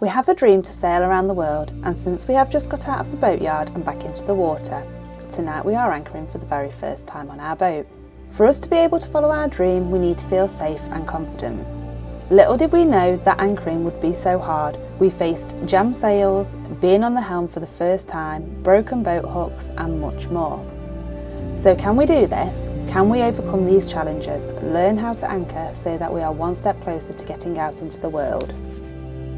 We have a dream to sail around the world, and since we have just got out of the boatyard and back into the water, tonight we are anchoring for the very first time on our boat. For us to be able to follow our dream, we need to feel safe and confident. Little did we know that anchoring would be so hard. We faced jammed sails, being on the helm for the first time, broken boat hooks and much more. So can we do this? Can we overcome these challenges, learn how to anchor so that we are one step closer to getting out into the world?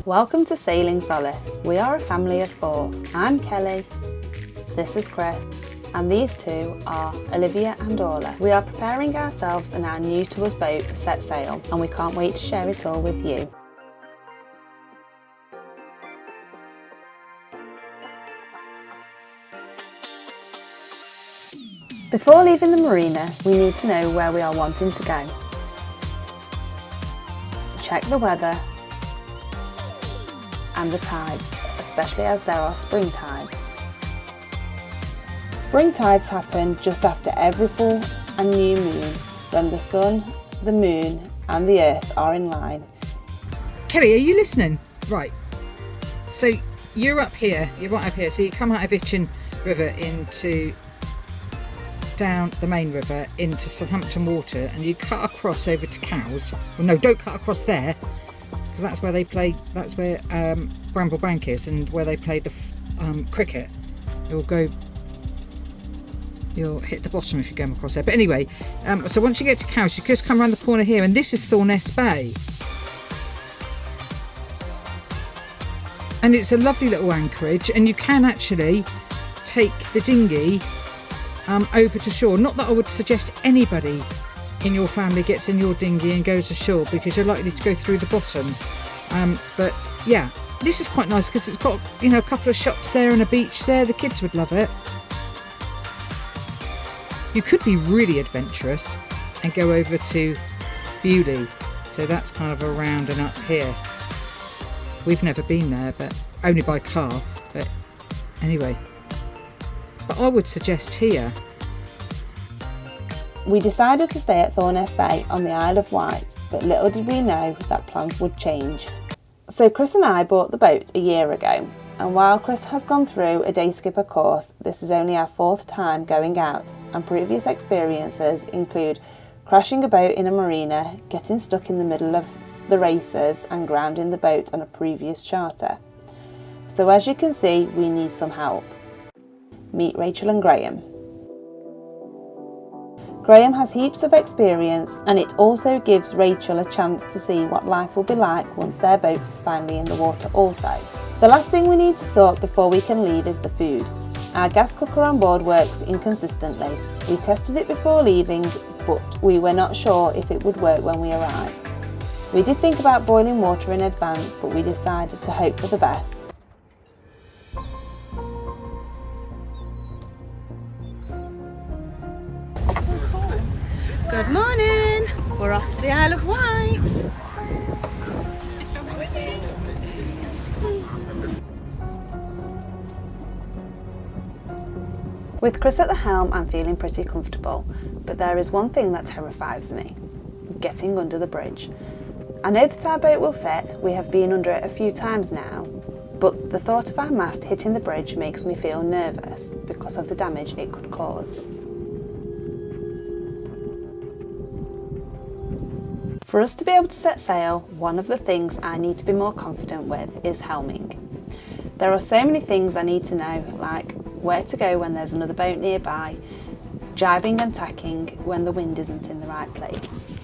Welcome to Sailing Solace. We are a family of 4. I'm Kelly, this is Chris, and these two are Olivia and Orla. We are preparing ourselves in our new to us boat to set sail, and we can't wait to share it all with you. Before leaving the marina, we need to know where we are wanting to go. Check the weather and the tides, especially as there are spring tides. Spring tides happen just after every full and new moon, when the sun, the moon and the earth are in line. Kelly, are you listening? Right, so you're up here, you're right up here, so you come out of Itchen River down the main river into Southampton Water, and you cut across over to Cowes. Well, no, don't cut across there, because that's where they play, that's where Bramble Bank is, and where they play the cricket. You'll hit the bottom if you go across there. But anyway, so once you get to Cowes, you just come around the corner here, and this is Thorness Bay. And it's a lovely little anchorage, and you can actually take the dinghy over to shore. Not that I would suggest anybody in your family gets in your dinghy and goes ashore, because you're likely to go through the bottom. But yeah, this is quite nice because it's got, you know, a couple of shops there and a beach there. The kids would love it. You could be really adventurous and go over to Bewley. So that's kind of around and up here. We've never been there, but only by car. But anyway, but I would suggest here. We decided to stay at Thorness Bay on the Isle of Wight, but little did we know that plans would change. So Chris and I bought the boat a year ago, and while Chris has gone through a day skipper course, this is only our 4th time going out, and previous experiences include crashing a boat in a marina, getting stuck in the middle of the races and grounding the boat on a previous charter. So as you can see, we need some help. Meet Rachel and Graham. Graham has heaps of experience, and it also gives Rachel a chance to see what life will be like once their boat is finally in the water also. The last thing we need to sort before we can leave is the food. Our gas cooker on board works inconsistently. We tested it before leaving, but we were not sure if it would work when we arrived. We did think about boiling water in advance, but we decided to hope for the best. Good morning! We're off to the Isle of Wight! With Chris at the helm, I'm feeling pretty comfortable, but there is one thing that terrifies me: getting under the bridge. I know that our boat will fit, we have been under it a few times now, but the thought of our mast hitting the bridge makes me feel nervous because of the damage it could cause. For us to be able to set sail, one of the things I need to be more confident with is helming. There are so many things I need to know, like where to go when there's another boat nearby, jibing and tacking when the wind isn't in the right place.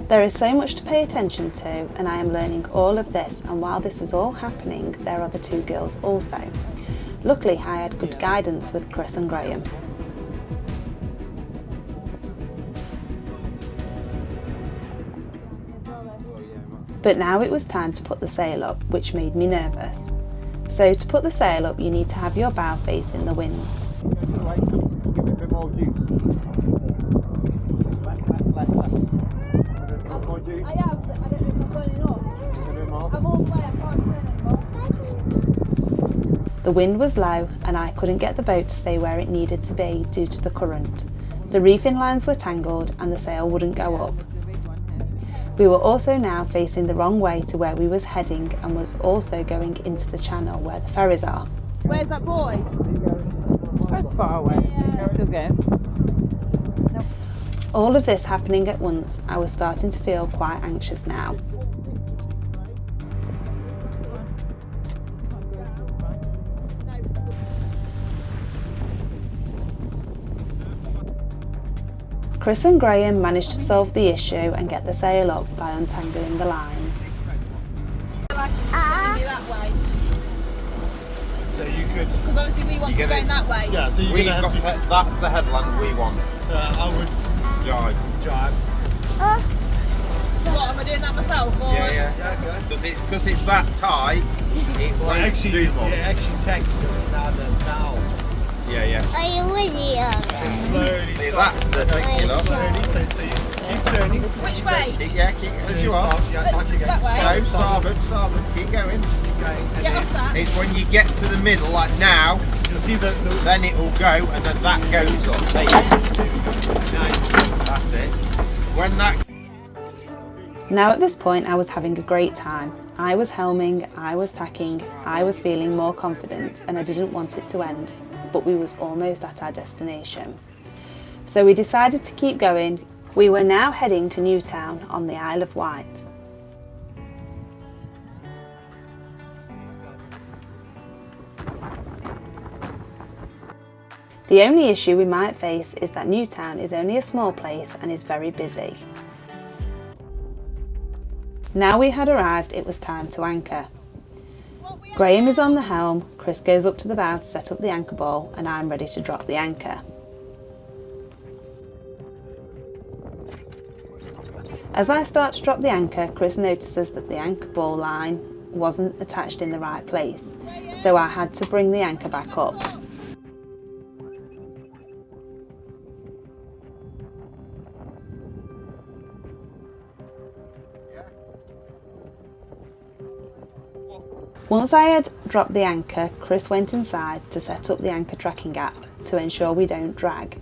There is so much to pay attention to, and I am learning all of this, and while this is all happening, there are the 2 girls also. Luckily, I had good guidance with Chris and Graham. But now it was time to put the sail up, which made me nervous. So to put the sail up, you need to have your bow facing the wind. The wind was low and I couldn't get the boat to stay where it needed to be due to the current. The reefing lines were tangled and the sail wouldn't go up. We were also now facing the wrong way to where we was heading and was also going into the channel where the ferries are. Where's that boy? That's far away. Still go. All of this happening at once, I was starting to feel quite anxious now. Chris and Graham managed to solve the issue and get the sail up by untangling the lines. So you could. Because obviously we want to go that way. Yeah, so you're gonna have to. That's the headland we want. I would jibe. What, am I doing that myself? Or? Yeah. Because it's that tight, it won't actually, do much. Yeah, actually technically it's now. Yeah. Are you with you? Slowly. See, that's the thing, you know. Slowly, so you keep turning. Which way? Yeah, keep as you are. That way? No, starboard, keep going. Get off that. It's when you get to the middle, like now, You'll see the then it will go, and then that goes up. There you go. That's it. When that. Now at this point I was having a great time. I was helming, I was tacking, I was feeling more confident and I didn't want it to end, but we was almost at our destination. So we decided to keep going. We were now heading to Newtown on the Isle of Wight. The only issue we might face is that Newtown is only a small place and is very busy. Now we had arrived, it was time to anchor. Graham is on the helm, Chris goes up to the bow to set up the anchor ball, and I'm ready to drop the anchor. As I start to drop the anchor, Chris notices that the anchor ball line wasn't attached in the right place, so I had to bring the anchor back up. Once I had dropped the anchor, Chris went inside to set up the anchor tracking app to ensure we don't drag.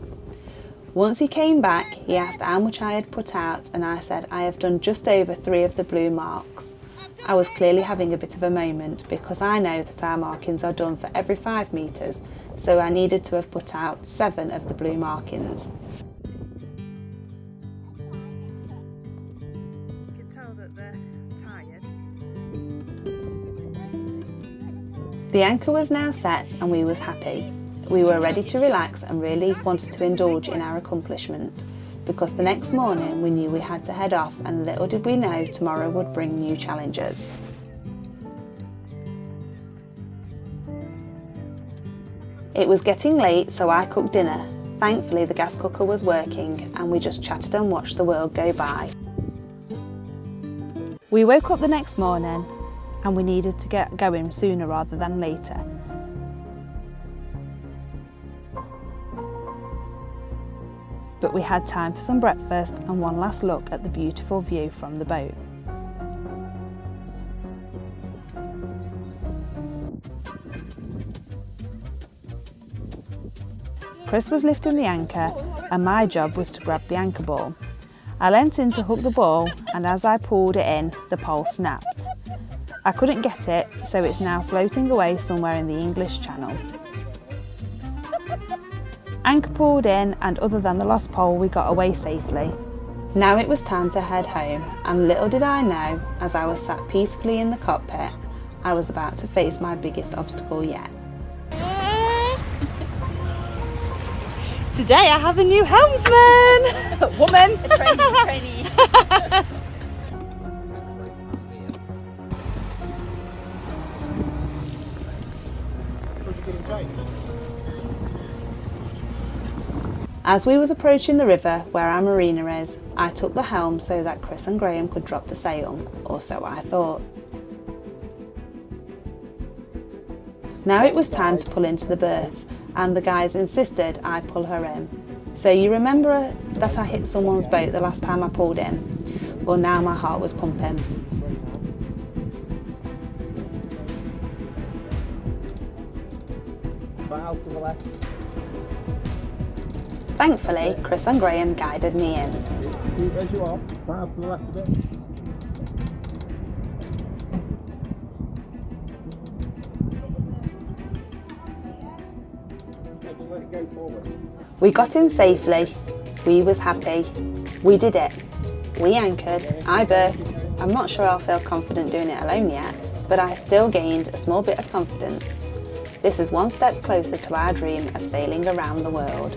Once he came back, he asked how much I had put out and I said I have done just over 3 of the blue marks. I was clearly having a bit of a moment because I know that our markings are done for every 5 metres, so I needed to have put out 7 of the blue markings. You can tell that they're tired. The anchor was now set and we was happy. We were ready to relax and really wanted to indulge in our accomplishment because the next morning we knew we had to head off and little did we know tomorrow would bring new challenges. It was getting late so I cooked dinner. Thankfully the gas cooker was working and we just chatted and watched the world go by. We woke up the next morning and we needed to get going sooner rather than later. But we had time for some breakfast and one last look at the beautiful view from the boat. Chris was lifting the anchor and my job was to grab the anchor ball. I leant in to hook the ball and as I pulled it in, the pole snapped. I couldn't get it, so it's now floating away somewhere in the English Channel. Anchor pulled in and other than the lost pole we got away safely. Now it was time to head home and little did I know, as I was sat peacefully in the cockpit, I was about to face my biggest obstacle yet. Today I have a new helmsman! Woman! A trainee. As we was approaching the river where our marina is, I took the helm so that Chris and Graham could drop the sail, or so I thought. Now it was time to pull into the berth, and the guys insisted I pull her in. So you remember that I hit someone's boat the last time I pulled in? Well, now my heart was pumping. Out to the left. Thankfully, Chris and Graham guided me in. As you are, out to the left a bit. We got in safely, we was happy, we did it. We anchored, I berthed. I'm not sure I'll feel confident doing it alone yet, but I still gained a small bit of confidence. This is one step closer to our dream of sailing around the world.